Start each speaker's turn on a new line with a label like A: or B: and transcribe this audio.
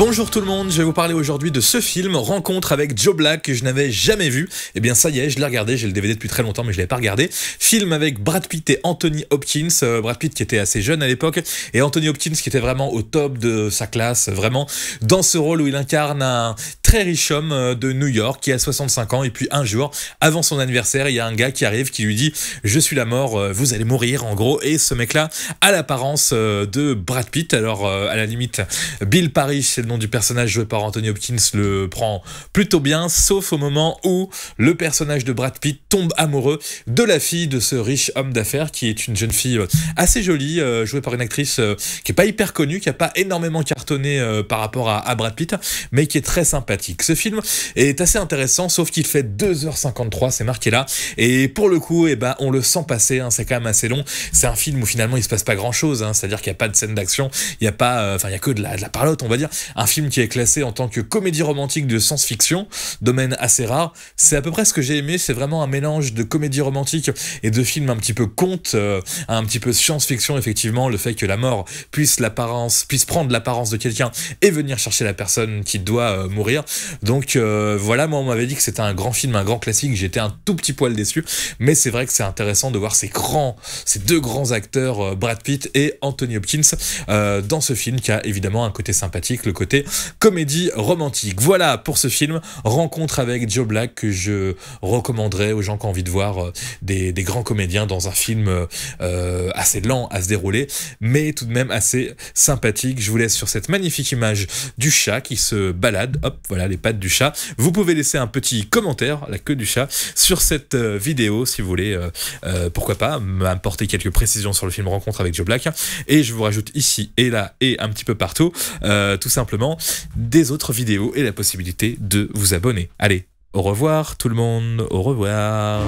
A: Bonjour tout le monde, je vais vous parler aujourd'hui de ce film, Rencontre avec Joe Black, que je n'avais jamais vu. Et bien ça y est, je l'ai regardé, j'ai le DVD depuis très longtemps mais je l'avais pas regardé. Film avec Brad Pitt et Anthony Hopkins, Brad Pitt qui était assez jeune à l'époque, et Anthony Hopkins qui était vraiment au top de sa classe, vraiment dans ce rôle où il incarne un très riche homme de New York qui a 65 ans, et puis un jour, avant son anniversaire, il y a un gars qui arrive qui lui dit « Je suis la mort, vous allez mourir » en gros, et ce mec-là a l'apparence de Brad Pitt. Alors à la limite, Bill Parrish, c'est le nom du personnage joué par Anthony Hopkins, le prend plutôt bien, sauf au moment où le personnage de Brad Pitt tombe amoureux de la fille de ce riche homme d'affaires, qui est une jeune fille assez jolie, jouée par une actrice qui est pas hyper connue, qui a pas énormément cartonné par rapport à Brad Pitt, mais qui est très sympathique. Ce film est assez intéressant, sauf qu'il fait 2h53, c'est marqué là, et pour le coup, eh ben, on le sent passer, hein, c'est quand même assez long. C'est un film où finalement il se passe pas grand chose, hein, c'est-à-dire qu'il n'y a pas de scène d'action, il n'y a pas, il y a que de la parlotte, on va dire. Un film qui est classé en tant que comédie romantique de science-fiction, domaine assez rare. C'est à peu près ce que j'ai aimé, c'est vraiment un mélange de comédie romantique et de film un petit peu conte, un petit peu science-fiction, effectivement, le fait que la mort puisse prendre l'apparence de quelqu'un et venir chercher la personne qui doit mourir. Donc voilà, moi on m'avait dit que c'était un grand film, un grand classique, j'étais un tout petit poil déçu, mais c'est vrai que c'est intéressant de voir ces deux grands acteurs, Brad Pitt et Anthony Hopkins, dans ce film qui a évidemment un côté sympathique, le côté comédie romantique. Voilà pour ce film, Rencontre avec Joe Black, que je recommanderais aux gens qui ont envie de voir des grands comédiens dans un film assez lent à se dérouler, mais tout de même assez sympathique. Je vous laisse sur cette magnifique image du chat qui se balade. Hop, voilà les pattes du chat. Vous pouvez laisser un petit commentaire, la queue du chat, sur cette vidéo si vous voulez, pourquoi pas, m'apporter quelques précisions sur le film Rencontre avec Joe Black. Et je vous rajoute ici et là et un petit peu partout, tout simplement, des autres vidéos et la possibilité de vous abonner. Allez, au revoir tout le monde, au revoir.